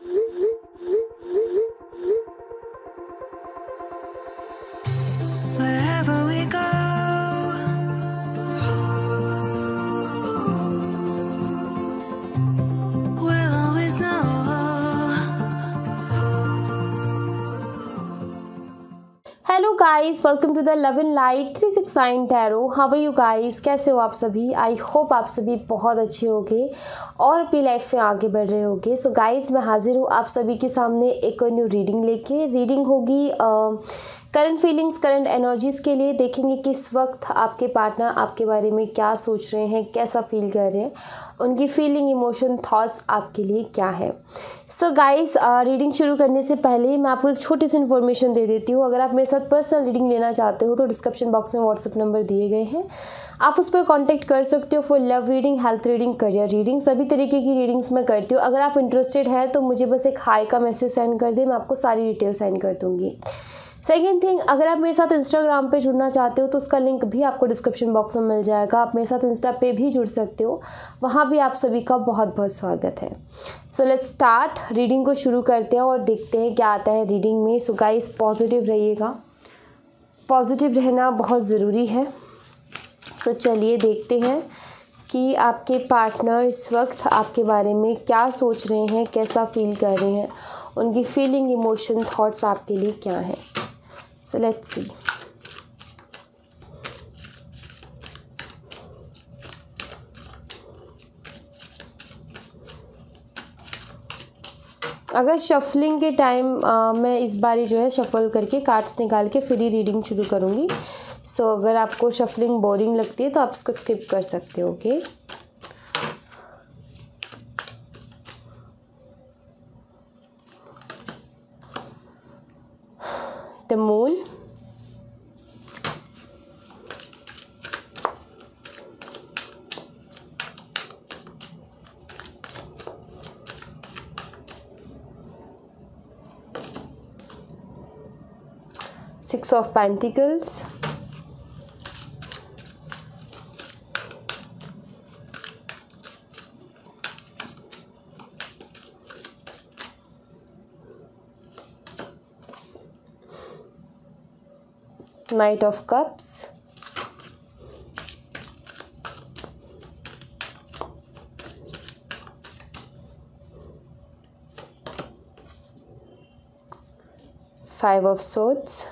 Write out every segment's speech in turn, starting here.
Wherever we go, we'll always know. Hello guys, welcome to the love in light 369 tarot. How are you guys? कैसे हो आप सभी? I hope आप सभी बहुत अच्छे होंगे और अपनी लाइफ में आगे बढ़ रहे होंगे। सो गाइस, मैं हाजिर हूँ आप सभी के सामने एक न्यू रीडिंग लेके। रीडिंग होगी करंट फीलिंग्स, करंट एनर्जीज़ के लिए। देखेंगे किस वक्त आपके पार्टनर आपके बारे में क्या सोच रहे हैं, कैसा फील कर रहे हैं, उनकी फीलिंग, इमोशन, थॉट्स आपके लिए क्या है। सो गाइस, रीडिंग शुरू करने से पहले मैं आपको एक छोटी सी इन्फॉर्मेशन दे देती हूँ। अगर आप मेरे साथ पर्सनल रीडिंग लेना चाहते हो तो डिस्क्रिप्शन बॉक्स में व्हाट्सएप नंबर दिए गए हैं, आप उस पर कॉन्टैक्ट कर सकते हो for love reading, health reading, career reading. सभी तरीके की रीडिंग्स मैं करती हूँ। अगर आप इंटरेस्टेड हैं तो मुझे बस एक हाई का मैसेज सेंड कर दें, मैं आपको सारी डिटेल सेंड कर दूँगी। सेकेंड थिंग, अगर आप मेरे साथ इंस्टाग्राम पे जुड़ना चाहते हो तो उसका लिंक भी आपको डिस्क्रिप्शन बॉक्स में मिल जाएगा। आप मेरे साथ इंस्टा पे भी जुड़ सकते हो, वहाँ भी आप सभी का बहुत बहुत स्वागत है। सो लेट्स स्टार्ट, रीडिंग को शुरू करते हैं और देखते हैं क्या आता है रीडिंग में। सो गाइस, पॉजिटिव रहिएगा, पॉजिटिव रहना बहुत ज़रूरी है। तो चलिए देखते हैं कि आपके पार्टनर इस वक्त आपके बारे में क्या सोच रहे हैं, कैसा फील कर रहे हैं, उनकी फीलिंग, इमोशन, थॉट्स आपके लिए क्या हैं। So let's see. अगर शफलिंग के टाइम मैं इस बारी जो है शफल करके कार्ड्स निकाल के फिर ही रीडिंग शुरू करूँगी। सो अगर आपको शफलिंग बोरिंग लगती है तो आप इसको स्किप कर सकते हो। Okay, the moon, Six of Pentacles, Knight of Cups, Five of Swords,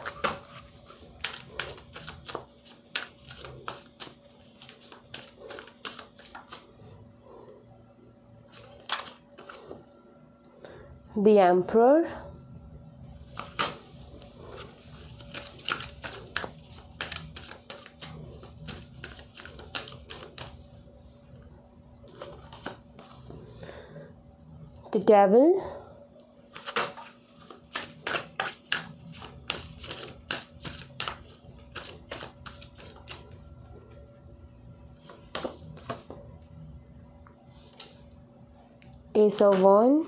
the Emperor, the Devil, Ace of Wands,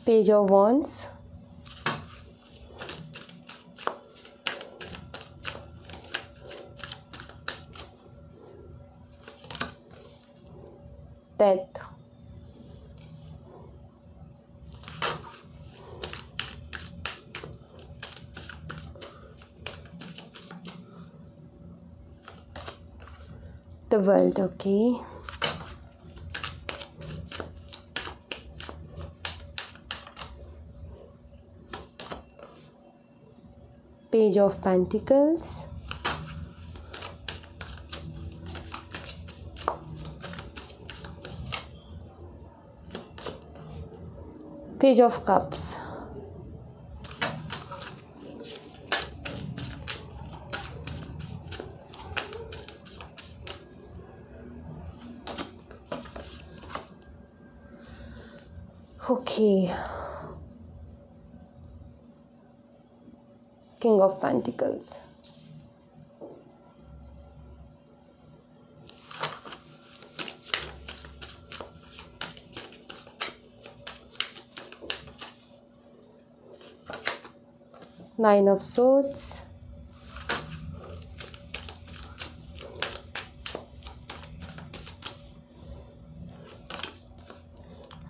Page of Wands, Death, the World. Okay, Page of Pentacles, Page of Cups, okay, King of Pentacles, Nine of Swords,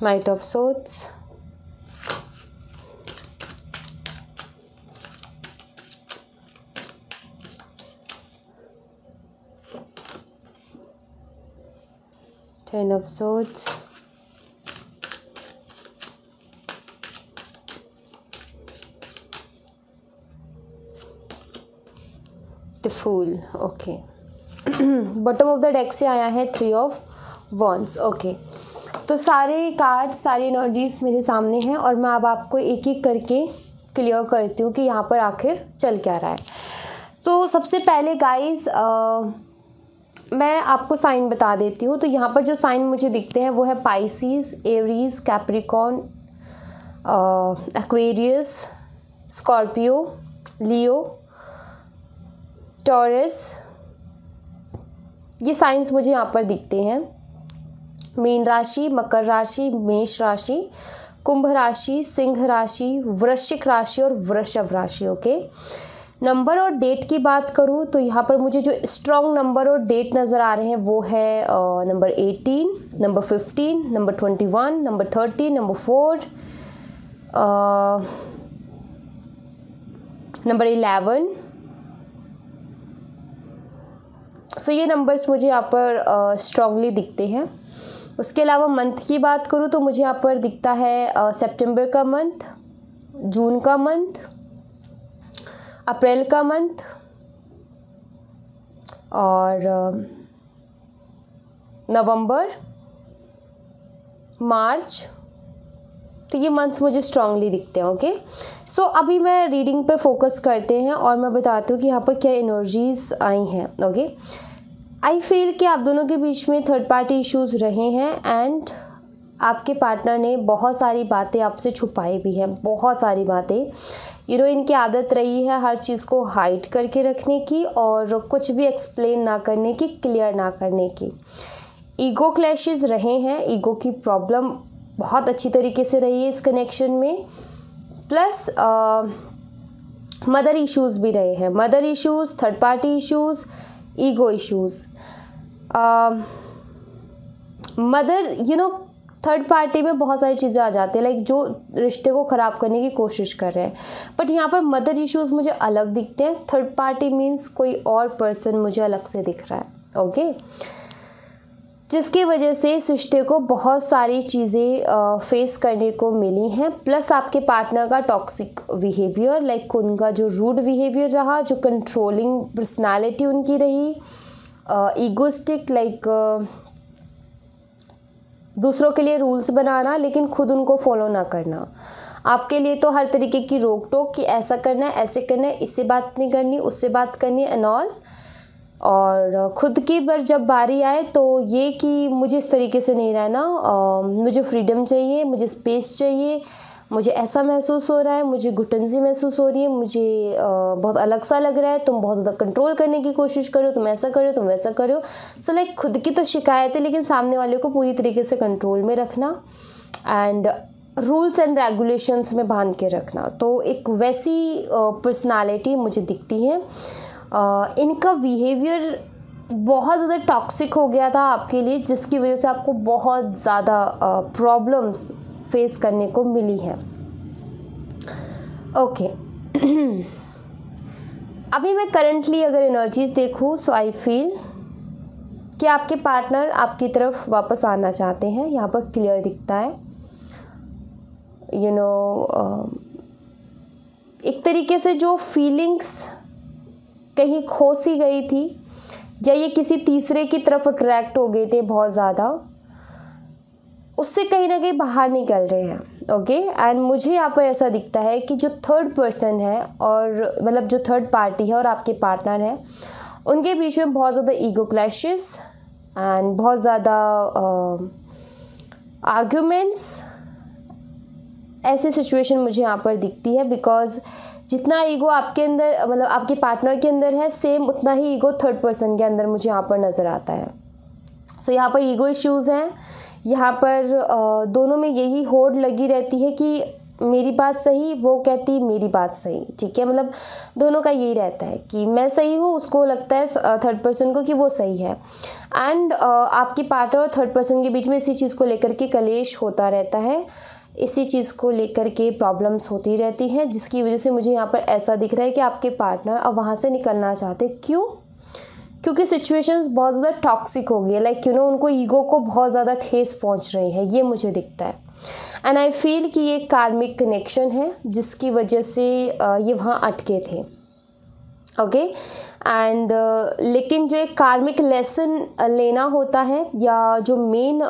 Knight of Swords, Ten of Swords, The Fool. Okay, bottom of the deck से आया है 3 of wands. Okay, तो सारे card, सारी energies मेरे सामने हैं और मैं अब आपको एक एक करके क्लियर करती हूँ कि यहाँ पर आखिर चल क्या रहा है. तो सबसे पहले गाइस मैं आपको साइन बता देती हूँ. तो यहाँ पर जो साइन मुझे दिखते हैं वो है Pisces, Aries, Capricorn, Aquarius, Scorpio, Leo, Taurus. ये साइंस मुझे यहाँ पर दिखते हैं. मीन राशि, मकर राशि, मेष राशि, कुंभ राशि, सिंह राशि, वृश्चिक राशि और वृषभ राशि. ओके, नंबर और डेट की बात करूँ तो यहाँ पर मुझे जो स्ट्रॉन्ग नंबर और डेट नज़र आ रहे हैं वो है number 18, number 15, number 21, number 30, number 4, number 11. सो ये नंबर्स मुझे यहाँ पर स्ट्रांगली दिखते हैं. उसके अलावा मंथ की बात करूँ तो मुझे यहाँ पर दिखता है सितंबर का मंथ, जून का मंथ, अप्रैल का मंथ और नवंबर, मार्च. तो ये मंथ्स मुझे स्ट्रांगली दिखते हैं. ओके, सो अभी मैं रीडिंग पे फोकस करते हैं और मैं बताती हूँ कि यहाँ पर क्या एनर्जीज आई हैं. ओके, आई फील कि आप दोनों के बीच में थर्ड पार्टी इश्यूज़ रहे हैं एंड आपके पार्टनर ने बहुत सारी बातें आपसे छुपाई भी हैं, बहुत सारी बातें. इनकी आदत रही है हर चीज़ को हाइड करके रखने की और कुछ भी एक्सप्लेन ना करने की, क्लियर ना करने की. ईगो क्लैशेस रहे हैं, ईगो की प्रॉब्लम बहुत अच्छी तरीके से रही है इस कनेक्शन में. प्लस मदर इश्यूज़ भी रहे हैं, mother issues, third party issues, ego issues. Mother third party में बहुत सारी चीज़ें आ जाती है, लाइक जो रिश्ते को ख़राब करने की कोशिश कर रहे हैं. बट यहाँ पर मदर इश्यूज़ मुझे अलग दिखते हैं. थर्ड पार्टी मीन्स कोई और पर्सन मुझे अलग से दिख रहा है. ओके, जिसकी वजह से इस रिश्ते को बहुत सारी चीज़ें फेस करने को मिली हैं. प्लस आपके पार्टनर का टॉक्सिक बिहेवियर, लाइक उनका जो रूड बिहेवियर रहा, जो कंट्रोलिंग पर्सनालिटी उनकी रही, ईगोस्टिक, लाइक दूसरों के लिए रूल्स बनाना लेकिन खुद उनको फॉलो ना करना. आपके लिए तो हर तरीके की रोक टोक कि ऐसा करना है, ऐसे करना है, इससे बात नहीं करनी, उससे बात करनी एंड ऑल. और ख़ुद की पर जब बारी आए तो ये कि मुझे इस तरीके से नहीं रहना, मुझे फ्रीडम चाहिए, मुझे स्पेस चाहिए, मुझे ऐसा महसूस हो रहा है, मुझे घुटन सी महसूस हो रही है, मुझे बहुत अलग सा लग रहा है, तुम बहुत ज़्यादा कंट्रोल करने की कोशिश करो, तुम ऐसा करो, तुम वैसा करो. सो लाइक खुद की तो शिकायत है लेकिन सामने वाले को पूरी तरीके से कंट्रोल में रखना एंड रूल्स एंड रेगुलेशंस में बांध के रखना. तो एक वैसी पर्सनालिटी मुझे दिखती है. इनका बिहेवियर बहुत ज़्यादा टॉक्सिक हो गया था आपके लिए, जिसकी वजह से आपको बहुत ज़्यादा प्रॉब्लम्स फेस करने को मिली है. ओके, अभी मैं करंटली अगर एनर्जीज देखूँ सो आई फील कि आपके पार्टनर आपकी तरफ वापस आना चाहते हैं. यहाँ पर क्लियर दिखता है. एक तरीके से जो फीलिंग्स कहीं खो सी गई थी या ये किसी तीसरे की तरफ अट्रैक्ट हो गए थे बहुत ज़्यादा, उससे कहीं ना कहीं बाहर निकल रहे हैं. ओके, एंड मुझे यहाँ पर ऐसा दिखता है कि जो थर्ड पर्सन है और मतलब जो थर्ड पार्टी है और आपके पार्टनर है, उनके बीच में बहुत ज़्यादा ईगो क्लैशेस एंड बहुत ज़्यादा आर्ग्यूमेंट्स, ऐसी सिचुएशन मुझे यहाँ पर दिखती है. बिकॉज जितना ईगो आपके अंदर मतलब आपके पार्टनर के अंदर है, सेम उतना ही ईगो थर्ड पर्सन के अंदर मुझे यहाँ पर नज़र आता है. सो यहाँ पर ईगो इश्यूज़ हैं. यहाँ पर दोनों में यही होड़ लगी रहती है कि मेरी बात सही, वो कहती मेरी बात सही, ठीक है। मतलब दोनों का यही रहता है कि मैं सही हूँ, उसको लगता है थर्ड पर्सन को कि वो सही है। एंड आपकी पार्टनर और थर्ड पर्सन के बीच में इसी चीज़ को लेकर के कलेश होता रहता है, इसी चीज़ को लेकर के प्रॉब्लम्स होती रहती हैं, जिसकी वजह से मुझे यहाँ पर ऐसा दिख रहा है कि आपके पार्टनर अब वहाँ से निकलना चाहते। क्यों? क्योंकि सिचुएशंस बहुत ज़्यादा टॉक्सिक हो गई है, लाइक उनको ईगो को बहुत ज़्यादा ठेस पहुँच रही है, ये मुझे दिखता है। एंड आई फील कि ये कार्मिक कनेक्शन है जिसकी वजह से ये वहाँ अटके थे, ओके। एंड लेकिन जो एक कार्मिक लेसन लेना होता है, या जो मेन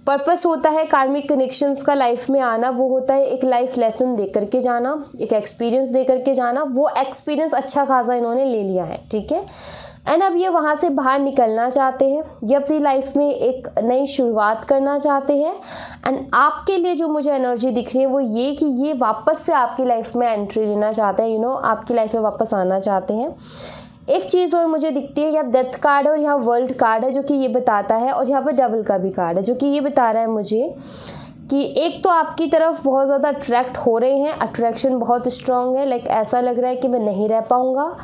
पर्पस होता है कार्मिक कनेक्शंस का लाइफ में आना, वो होता है एक लाइफ लेसन दे करके जाना, एक एक्सपीरियंस दे करके जाना। वो एक्सपीरियंस अच्छा खासा इन्होंने ले लिया है, ठीक है। एंड अब ये वहाँ से बाहर निकलना चाहते हैं, ये अपनी लाइफ में एक नई शुरुआत करना चाहते हैं। एंड आपके लिए जो मुझे एनर्जी दिख रही है वो ये कि ये वापस से आपकी लाइफ में एंट्री लेना चाहते हैं, आपकी लाइफ में वापस आना चाहते हैं। एक चीज़ और मुझे दिखती है, यहाँ डेथ कार्ड है और यहाँ वर्ल्ड कार्ड है जो कि ये बताता है, और यहाँ पर डबल का भी कार्ड है जो कि ये बता रहा है मुझे कि एक तो आपकी तरफ बहुत ज़्यादा अट्रैक्ट हो रहे हैं, अट्रैक्शन बहुत स्ट्रॉन्ग है, लाइक ऐसा लग रहा है कि मैं नहीं रह पाऊँगा,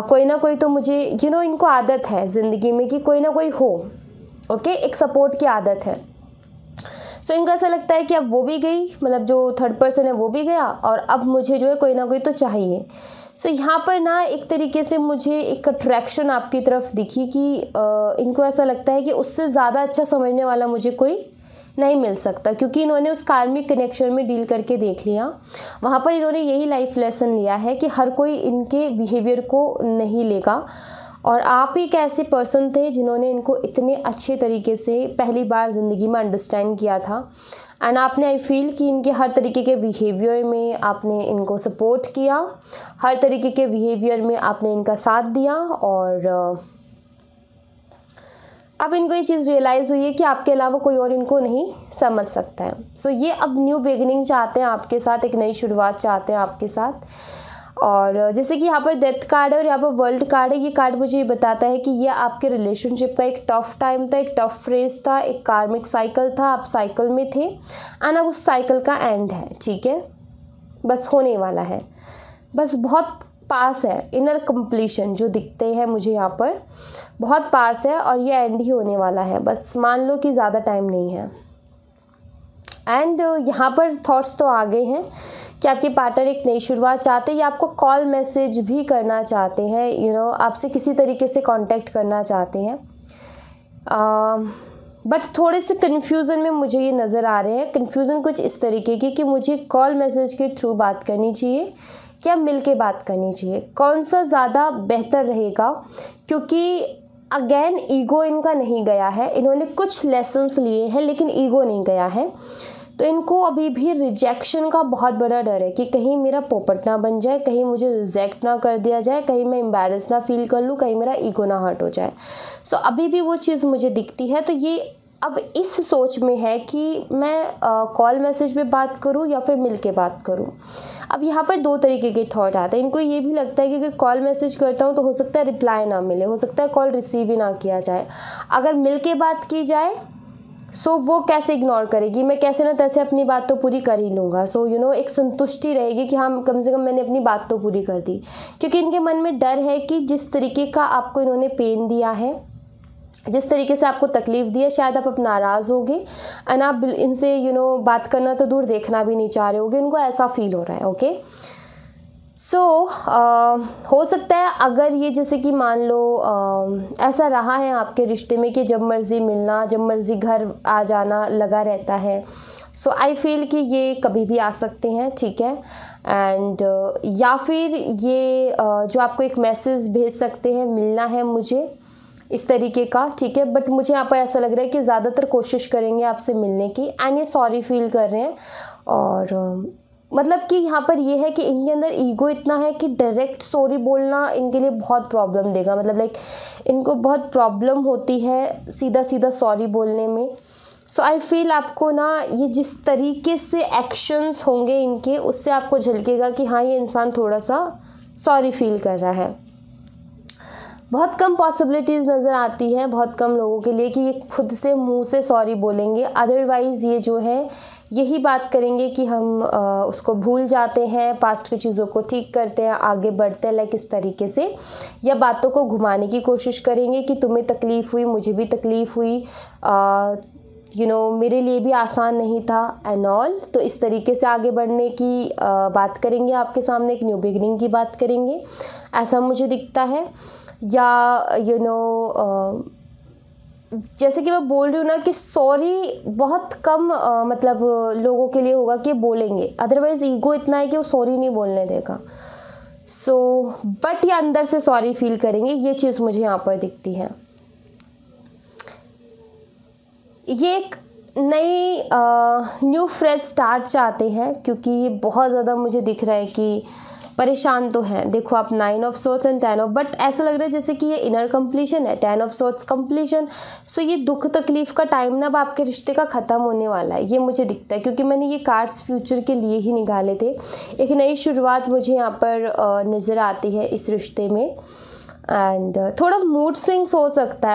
कोई ना कोई तो मुझे इनको आदत है ज़िंदगी में कि कोई ना कोई हो, ओके, एक सपोर्ट की आदत है। सो इनको ऐसा लगता है कि अब वो भी गई, मतलब जो थर्ड पर्सन है वो भी गया, और अब मुझे जो है कोई ना कोई तो चाहिए। सो यहाँ पर ना एक तरीके से मुझे एक अट्रैक्शन आपकी तरफ दिखी कि इनको ऐसा लगता है कि उससे ज़्यादा अच्छा समझने वाला मुझे कोई नहीं मिल सकता, क्योंकि इन्होंने उस कार्मिक कनेक्शन में डील करके देख लिया। वहाँ पर इन्होंने यही लाइफ लेसन लिया है कि हर कोई इनके बिहेवियर को नहीं लेगा, और आप ही एक ऐसे पर्सन थे जिन्होंने इनको इतने अच्छे तरीके से पहली बार ज़िंदगी में अंडरस्टैंड किया था। एंड आपने आई फील कि इनके हर तरीके के बिहेवियर में आपने इनको सपोर्ट किया, हर तरीके के बिहेवियर में आपने इनका साथ दिया, और अब इनको ये चीज़ रियलाइज़ हुई है कि आपके अलावा कोई और इनको नहीं समझ सकता है। सो ये अब न्यू बिगिनिंग चाहते हैं आपके साथ, एक नई शुरुआत चाहते हैं आपके साथ। और जैसे कि यहाँ पर डेथ कार्ड है और यहाँ पर वर्ल्ड कार्ड है, ये कार्ड मुझे ये बताता है कि ये आपके रिलेशनशिप का एक टफ टाइम था, एक टफ फेज था, एक कार्मिक साइकिल था, आप साइकिल में थे, एंड अब उस साइकिल का एंड है, ठीक है, बस होने वाला है, बस बहुत पास है। इनर कंप्लीशन जो दिखते हैं मुझे यहाँ पर बहुत पास है, और ये एंड ही होने वाला है, बस मान लो कि ज़्यादा टाइम नहीं है। एंड यहाँ पर थॉट्स तो आ गए हैं कि आपके पार्टनर एक नई शुरुआत चाहते हैं, या आपको कॉल मैसेज भी करना चाहते हैं, आपसे किसी तरीके से कांटेक्ट करना चाहते हैं। बट थोड़े से कन्फ्यूज़न में मुझे ये नज़र आ रहे हैं। कन्फ्यूज़न कुछ इस तरीके की कि मुझे कॉल मैसेज के थ्रू बात करनी चाहिए, क्या मिल के बात करनी चाहिए, कौन सा ज़्यादा बेहतर रहेगा, क्योंकि अगेन ईगो इनका नहीं गया है, इन्होंने कुछ लेसन्स लिए हैं लेकिन ईगो नहीं गया है। तो इनको अभी भी रिजेक्शन का बहुत बड़ा डर है कि कहीं मेरा पोपट ना बन जाए, कहीं मुझे रिजेक्ट ना कर दिया जाए, कहीं मैं एम्बैरेस ना फील कर लूँ, कहीं मेरा ईगो ना हर्ट हो जाए। सो अभी भी वो चीज़ मुझे दिखती है। तो ये अब इस सोच में है कि मैं कॉल मैसेज पे बात करूँ या फिर मिल के बात करूँ। अब यहाँ पर दो तरीके के थॉट आते हैं। इनको ये भी लगता है कि अगर कॉल मैसेज करता हूँ तो हो सकता है रिप्लाई ना मिले, हो सकता है कॉल रिसीव ही ना किया जाए। अगर मिल के बात की जाए सो वो कैसे इग्नोर करेगी, मैं कैसे ना तैसे अपनी बात तो पूरी कर ही लूँगा। सो एक संतुष्टि रहेगी कि हाँ कम से कम मैंने अपनी बात तो पूरी कर दी, क्योंकि इनके मन में डर है कि जिस तरीके का आपको इन्होंने पेन दिया है, जिस तरीके से आपको तकलीफ़ दी है, शायद आप नाराज़ होगे एंड आप इनसे बात करना तो दूर देखना भी नहीं चाह रहे होगे, इनको ऐसा फील हो रहा है। ओके, सो हो सकता है अगर ये जैसे कि मान लो ऐसा रहा है आपके रिश्ते में कि जब मर्ज़ी मिलना, जब मर्ज़ी घर आ जाना लगा रहता है, सो आई फील कि ये कभी भी आ सकते हैं, ठीक है। एंड या फिर ये जो आपको एक मैसेज भेज सकते हैं, मिलना है मुझे इस तरीके का, ठीक है। बट मुझे यहाँ पर ऐसा लग रहा है कि ज़्यादातर कोशिश करेंगे आपसे मिलने की, एंड ये सॉरी फील कर रहे हैं। और मतलब कि यहाँ पर ये है कि इनके अंदर ईगो इतना है कि डायरेक्ट सॉरी बोलना इनके लिए बहुत प्रॉब्लम देगा, मतलब लाइक इनको बहुत प्रॉब्लम होती है सीधा सीधा सॉरी बोलने में। सो आई फील आपको ना ये जिस तरीके से एक्शंस होंगे इनके, उससे आपको झलकेगा कि हाँ ये इंसान थोड़ा सा सॉरी फील कर रहा है। बहुत कम पॉसिबिलिटीज़ नज़र आती है बहुत कम लोगों के लिए कि ये खुद से मुंह से सॉरी बोलेंगे, अदरवाइज़ ये जो है यही बात करेंगे कि हम उसको भूल जाते हैं, पास्ट की चीज़ों को ठीक करते हैं, आगे बढ़ते हैं, लाइक इस तरीके से, या बातों को घुमाने की कोशिश करेंगे कि तुम्हें तकलीफ़ हुई, मुझे भी तकलीफ़ हुई, मेरे लिए भी आसान नहीं था एंड ऑल। तो इस तरीके से आगे बढ़ने की बात करेंगे, आपके सामने एक न्यू बिगिनिंग की बात करेंगे, ऐसा मुझे दिखता है। या जैसे कि मैं बोल रही हूँ ना कि सॉरी बहुत कम मतलब लोगों के लिए होगा कि बोलेंगे, अदरवाइज ईगो इतना है कि वो सॉरी नहीं बोलने देगा। बट ये अंदर से सॉरी फील करेंगे, ये चीज़ मुझे यहाँ पर दिखती है। ये एक नई न्यू फ्रेश स्टार्ट चाहते हैं, क्योंकि ये बहुत ज़्यादा मुझे दिख रहा है कि परेशान तो हैं। देखो आप 9 of sorts and 10 of, but ऐसा लग रहा है जैसे कि ये इनर कंप्लीशन है, 10 ऑफ सोर्ट्स कंप्लीशन। सो ये दुख तकलीफ़ का टाइम ना अब आपके रिश्ते का ख़त्म होने वाला है, ये मुझे दिखता है, क्योंकि मैंने ये कार्ड्स फ्यूचर के लिए ही निकाले थे। एक नई शुरुआत मुझे यहाँ पर नज़र आती है इस रिश्ते में। एंड थोड़ा मूड स्विंग्स हो सकता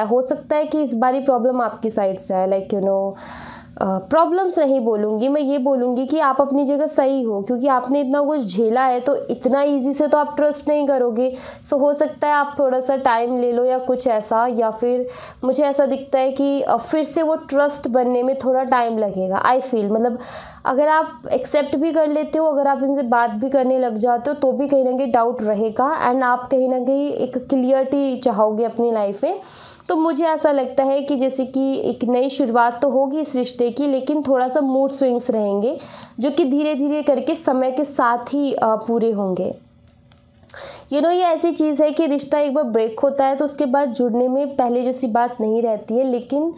है कि इस बारी प्रॉब्लम आपकी साइड से है, लाइक प्रॉब्लम्स नहीं बोलूँगी मैं, ये बोलूँगी कि आप अपनी जगह सही हो, क्योंकि आपने इतना कुछ झेला है तो इतना इजी से तो आप ट्रस्ट नहीं करोगे। सो हो सकता है आप थोड़ा सा टाइम ले लो या कुछ ऐसा, या फिर मुझे ऐसा दिखता है कि फिर से वो ट्रस्ट बनने में थोड़ा टाइम लगेगा। आई फील मतलब अगर आप एक्सेप्ट भी कर लेते हो, अगर आप इनसे बात भी करने लग जाते हो, तो भी कहीं ना कहीं डाउट रहेगा एंड आप कहीं ना कहीं एक क्लियरिटी चाहोगे अपनी लाइफ में। तो मुझे ऐसा लगता है कि जैसे कि एक नई शुरुआत तो होगी इस रिश्ते की, लेकिन थोड़ा सा मूड स्विंग्स रहेंगे जो कि धीरे धीरे करके समय के साथ ही पूरे होंगे। ये ऐसी चीज़ है कि रिश्ता एक बार ब्रेक होता है तो उसके बाद जुड़ने में पहले जैसी बात नहीं रहती है, लेकिन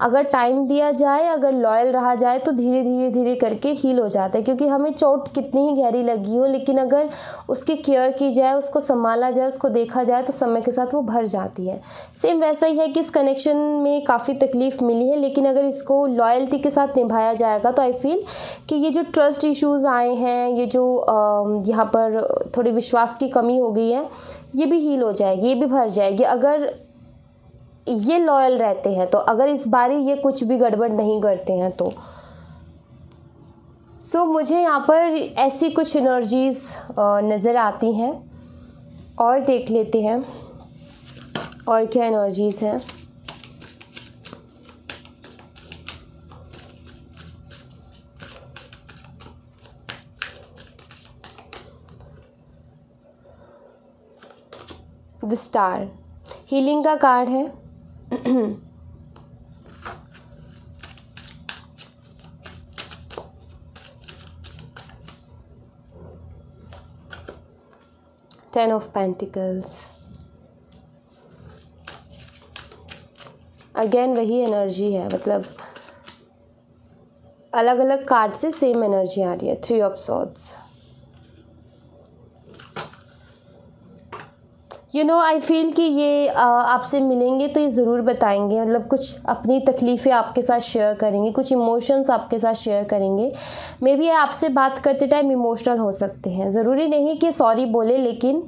अगर टाइम दिया जाए, अगर लॉयल रहा जाए तो धीरे धीरे धीरे करके हील हो जाता है। क्योंकि हमें चोट कितनी ही गहरी लगी हो, लेकिन अगर उसकी केयर की जाए, उसको संभाला जाए, उसको देखा जाए तो समय के साथ वो भर जाती है। सेम वैसा ही है कि इस कनेक्शन में काफ़ी तकलीफ़ मिली है, लेकिन अगर इसको लॉयल्टी के साथ निभाया जाएगा तो आई फील कि ये जो ट्रस्ट इश्यूज़ आए हैं, ये जो यहाँ पर थोड़ी विश्वास की कमी हो गई है, ये भी हील हो जाएगी, ये भी भर जाएगी अगर ये लॉयल रहते हैं तो, अगर इस बारी ये कुछ भी गड़बड़ नहीं करते हैं तो। मुझे यहाँ पर ऐसी कुछ एनर्जीज़ नज़र आती हैं, और देख लेते हैं और क्या एनर्जीज़ हैं। द स्टार हीलिंग का कार्ड है। टेन ऑफ पेंटिकल्स, अगेन वही एनर्जी है, मतलब अलग अलग कार्ड से सेम एनर्जी आ रही है। Three of swords, I feel कि ये आपसे मिलेंगे तो ये ज़रूर बताएंगे, मतलब कुछ अपनी तकलीफ़ें आपके साथ शेयर करेंगे, कुछ इमोशंस आपके साथ शेयर करेंगे। मे बी आपसे बात करते टाइम इमोशनल हो सकते हैं, ज़रूरी नहीं कि सॉरी बोले, लेकिन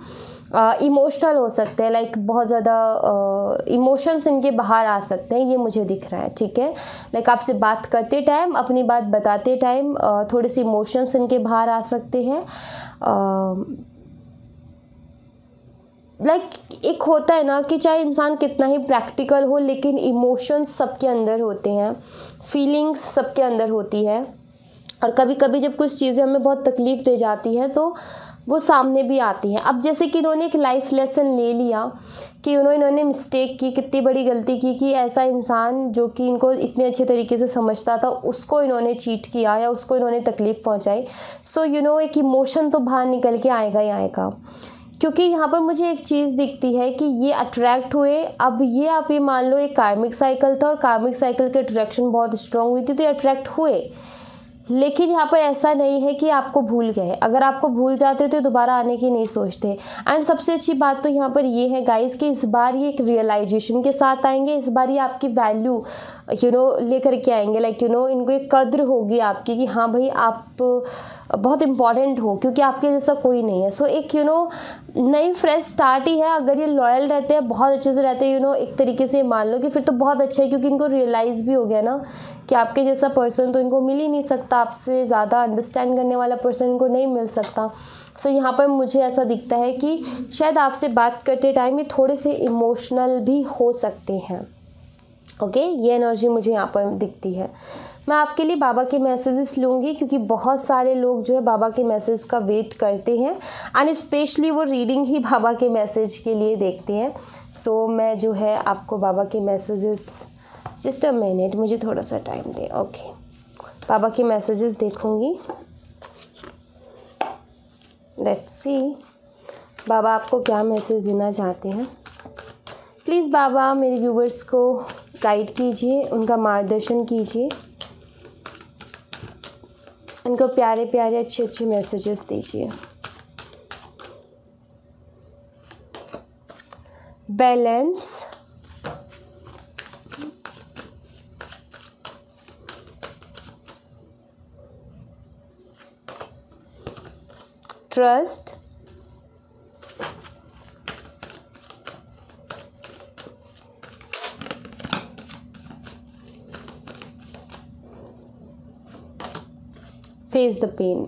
इमोशनल हो सकते हैं, लाइक बहुत ज़्यादा इमोशंस इनके बाहर आ सकते हैं, ये मुझे दिख रहा है। ठीक है, लाइक आपसे बात करते टाइम, अपनी बात बताते टाइम थोड़े से इमोशंस इनके बाहर आ सकते हैं। एक होता है ना कि चाहे इंसान कितना ही प्रैक्टिकल हो, लेकिन इमोशंस सबके अंदर होते हैं, फीलिंग्स सबके अंदर होती है, और कभी कभी जब कुछ चीज़ें हमें बहुत तकलीफ़ दे जाती हैं तो वो सामने भी आती हैं। अब जैसे कि इन्होंने एक लाइफ लेसन ले लिया कि इन्होंने मिस्टेक की, कितनी बड़ी गलती की कि ऐसा इंसान जो कि इनको इतने अच्छे तरीके से समझता था, उसको इन्होंने चीट किया या उसको इन्होंने तकलीफ़ पहुंचाई। एक इमोशन तो बाहर निकल के आएगा ही आएगा। क्योंकि यहाँ पर मुझे एक चीज़ दिखती है कि ये अट्रैक्ट हुए। अब ये आप ये मान लो एक कार्मिक साइकिल था और कार्मिक साइकिल की अट्रैक्शन बहुत स्ट्रांग हुई थी तो ये अट्रैक्ट हुए, लेकिन यहाँ पर ऐसा नहीं है कि आपको भूल गए। अगर आपको भूल जाते तो दोबारा आने की नहीं सोचते। एंड सबसे अच्छी बात तो यहाँ पर ये है गाइस कि इस बार ये एक रियलाइजेशन के साथ आएंगे। इस बार ये आपकी वैल्यू लेकर के आएंगे। लाइक इनको एक कद्र होगी आपकी कि हाँ भाई आप बहुत इम्पॉर्टेंट हो, क्योंकि आपके जैसा कोई नहीं है। सो एक नई फ्रेश स्टार्ट ही है। अगर ये लॉयल रहते हैं, बहुत अच्छे से रहते हैं, एक तरीके से मान लो कि फिर तो बहुत अच्छा है, क्योंकि इनको रियलाइज़ भी हो गया ना कि आपके जैसा पर्सन तो इनको मिल ही नहीं सकता, आपसे ज़्यादा अंडरस्टैंड करने वाला पर्सन इनको नहीं मिल सकता। सो यहाँ पर मुझे ऐसा दिखता है कि शायद आपसे बात करते टाइम ये थोड़े से इमोशनल भी हो सकते हैं। ओके, ये एनर्जी मुझे यहाँ पर दिखती है। मैं आपके लिए बाबा के मैसेजेस लूँगी, क्योंकि बहुत सारे लोग जो है बाबा के मैसेज का वेट करते हैं एंड स्पेशली वो रीडिंग ही बाबा के मैसेज के लिए देखते हैं। सो मैं जो है आपको बाबा के मैसेजेस, जस्ट अ मिनट, मुझे थोड़ा सा टाइम दे। ओके, बाबा के मैसेजेस देखूँगी। लेट्स सी बाबा आपको क्या मैसेज देना चाहते हैं। प्लीज़ बाबा मेरे व्यूवर्स को गाइड कीजिए, उनका मार्गदर्शन कीजिए, उनको प्यारे प्यारे अच्छे अच्छे मैसेजेस दीजिए। Balance, trust, face the pain,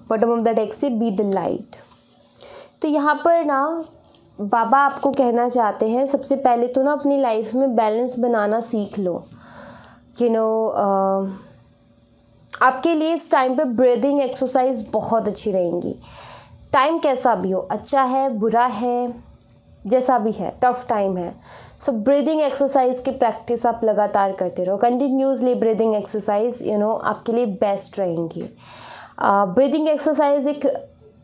bottom of the deck से बी द लाइट। तो यहाँ पर ना बाबा आपको कहना चाहते हैं, सबसे पहले तो ना अपनी लाइफ में बैलेंस बनाना सीख लो। आपके लिए इस टाइम पे ब्रीदिंग एक्सरसाइज बहुत अच्छी रहेंगी। टाइम कैसा भी हो, अच्छा है बुरा है, जैसा भी है, टफ टाइम है, सो ब्रीदिंग एक्सरसाइज की प्रैक्टिस आप लगातार करते रहो। कंटिन्यूसली ब्रीदिंग एक्सरसाइज आपके लिए बेस्ट रहेंगी। ब्रीदिंग एक्सरसाइज एक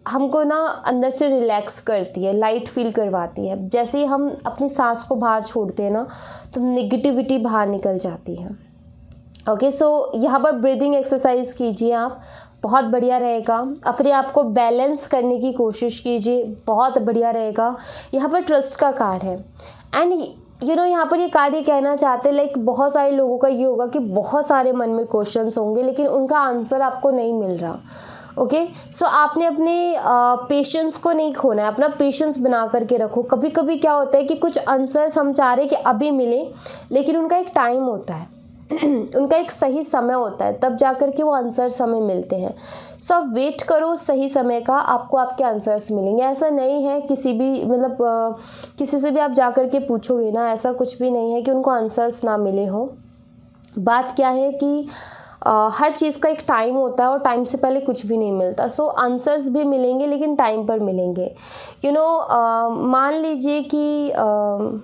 हमको ना अंदर से रिलैक्स करती है, लाइट फील करवाती है। जैसे ही हम अपनी सांस को बाहर छोड़ते हैं ना, तो नेगेटिविटी बाहर निकल जाती है। ओके, सो यहाँ पर ब्रीदिंग एक्सरसाइज कीजिए आप, बहुत बढ़िया रहेगा। अपने आप को बैलेंस करने की कोशिश कीजिए, बहुत बढ़िया रहेगा। यहाँ पर ट्रस्ट का कार्ड है एंड यहाँ पर ये कार्ड ये कहना चाहते हैं, लाइक बहुत सारे लोगों का ये होगा कि बहुत सारे मन में क्वेश्चंस होंगे, लेकिन उनका आंसर आपको नहीं मिल रहा। ओके, सो आपने अपने पेशेंस को नहीं खोना है, अपना पेशेंस बना करके रखो। कभी कभी क्या होता है कि कुछ आंसर्स हम चाह रहे हैं कि अभी मिले, लेकिन उनका एक टाइम होता है उनका एक सही समय होता है, तब जाकर के वो आंसर्स हमें मिलते हैं। सो आप वेट करो सही समय का, आपको आपके आंसर्स मिलेंगे। ऐसा नहीं है किसी भी किसी से भी आप जाकर के पूछोगे ना, ऐसा कुछ भी नहीं है कि उनको आंसर्स ना मिले हो। बात क्या है कि हर चीज़ का एक टाइम होता है और टाइम से पहले कुछ भी नहीं मिलता। सो आंसर्स भी मिलेंगे, लेकिन टाइम पर मिलेंगे। मान लीजिए कि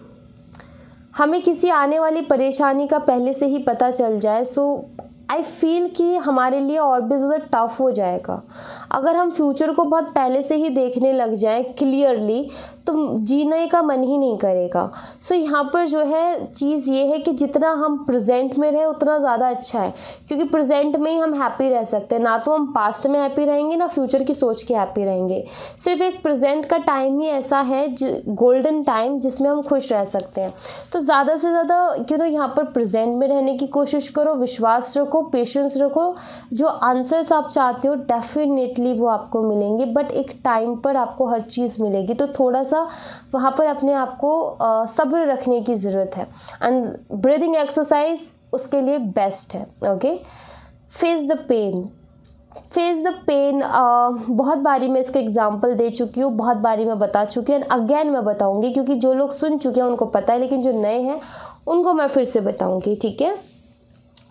हमें किसी आने वाली परेशानी का पहले से ही पता चल जाए, सो आई फील कि हमारे लिए और भी ज़्यादा टफ हो जाएगा। अगर हम फ्यूचर को बहुत पहले से ही देखने लग जाएं क्लियरली, तो जीने का मन ही नहीं करेगा। सो यहाँ पर जो है चीज़ ये है कि जितना हम प्रेजेंट में रहे उतना ज़्यादा अच्छा है, क्योंकि प्रेजेंट में ही हम हैप्पी रह सकते हैं। ना तो हम पास्ट में हैप्पी रहेंगे, ना फ्यूचर की सोच के हैप्पी रहेंगे। सिर्फ एक प्रेजेंट का टाइम ही ऐसा है, गोल्डन टाइम, जिसमें हम खुश रह सकते हैं। तो ज़्यादा से ज़्यादा यहाँ पर प्रेजेंट में रहने की कोशिश करो, विश्वास रखो, पेशेंस रखो। जो आंसर्स आप चाहते हो डेफिनेटली वो आपको मिलेंगे, बट एक टाइम पर आपको हर चीज़ मिलेगी। तो थोड़ा सा वहाँ पर अपने आप को सब्र रखने की ज़रूरत है एंड ब्रीदिंग एक्सरसाइज उसके लिए बेस्ट है। Okay, face the pain, face the pain. बहुत बारी मैं इसका एग्जाम्पल दे चुकी हूँ, बहुत बारी मैं बता चुकी हूँ, अगेन मैं बताऊँगी, क्योंकि जो लोग सुन चुके हैं उनको पता है, लेकिन जो नए हैं उनको मैं फिर से बताऊँगी, ठीक है।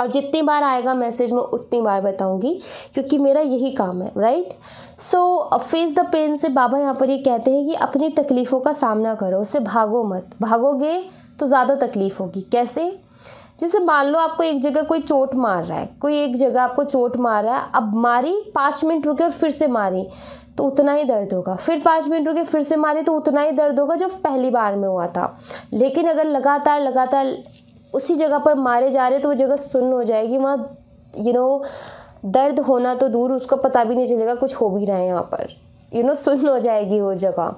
और जितनी बार आएगा मैसेज मैं उतनी बार बताऊंगी, क्योंकि मेरा यही काम है, right. So face the pain से बाबा यहाँ पर ये कहते हैं कि अपनी तकलीफ़ों का सामना करो, उससे भागो मत। भागोगे तो ज़्यादा तकलीफ़ होगी। कैसे? जैसे मान लो आपको एक जगह कोई चोट मार रहा है, कोई एक जगह आपको चोट मार रहा है, अब मारी, 5 मिनट रुके और फिर से मारी तो उतना ही दर्द होगा। फिर 5 मिनट रुके फिर से मारी तो उतना ही दर्द होगा जो पहली बार में हुआ था। लेकिन अगर लगातार उसी जगह पर मारे जा रहे तो वो जगह सुन्न हो जाएगी, वहाँ दर्द होना तो दूर, उसको पता भी नहीं चलेगा कुछ हो भी रहा है यहाँ पर। सुन्न हो जाएगी वो जगह।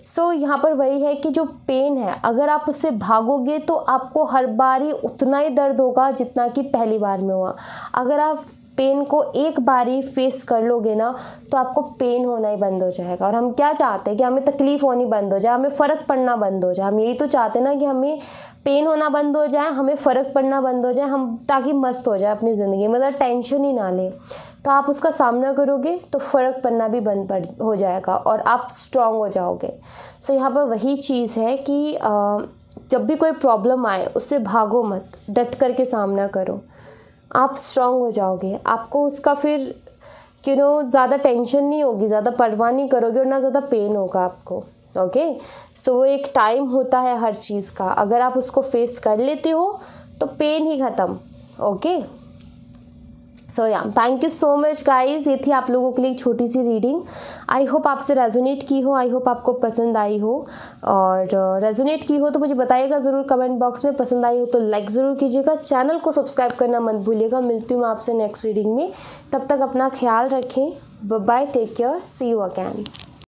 सो यहाँ पर वही है कि जो पेन है, अगर आप उससे भागोगे तो आपको हर बार ही उतना ही दर्द होगा जितना कि पहली बार में हुआ। अगर आप पेन को एक बारी फेस कर लोगे ना तो आपको पेन होना ही बंद हो जाएगा। और हम क्या चाहते हैं कि हमें तकलीफ़ होनी बंद हो जाए, हमें फ़र्क पड़ना बंद हो जाए। हम यही तो चाहते हैं ना कि हमें पेन होना बंद हो जाए, हमें फ़र्क पड़ना बंद हो जाए, हम ताकि मस्त हो जाए अपनी ज़िंदगी में, मतलब टेंशन ही ना लें। तो आप उसका सामना करोगे तो फ़र्क पड़ना भी बंद हो जाएगा और आप स्ट्रॉन्ग हो जाओगे। सो यहाँ पर वही चीज़ है कि जब भी कोई प्रॉब्लम आए उससे भागो मत, डट करके सामना करो, आप स्ट्रॉन्ग हो जाओगे। आपको उसका फिर ज़्यादा टेंशन नहीं होगी, ज़्यादा परवाह नहीं करोगे और ना ज़्यादा पेन होगा आपको। ओके, सो वो एक टाइम होता है हर चीज़ का, अगर आप उसको फेस कर लेते हो तो पेन ही ख़त्म। ओके, सो या thank you so much guys. ये थी आप लोगों के लिए एक छोटी सी रीडिंग। आई होप आपसे रेजोनेट की हो, आई होप आपको पसंद आई हो। और रेजोनेट की हो तो मुझे बताइएगा ज़रूर कमेंट बॉक्स में। पसंद आई हो तो लाइक ज़रूर कीजिएगा, चैनल को सब्सक्राइब करना मत भूलिएगा। मिलती हूँ मैं आपसे नेक्स्ट रीडिंग में, तब तक अपना ख्याल रखें। Bye, take care, see you again.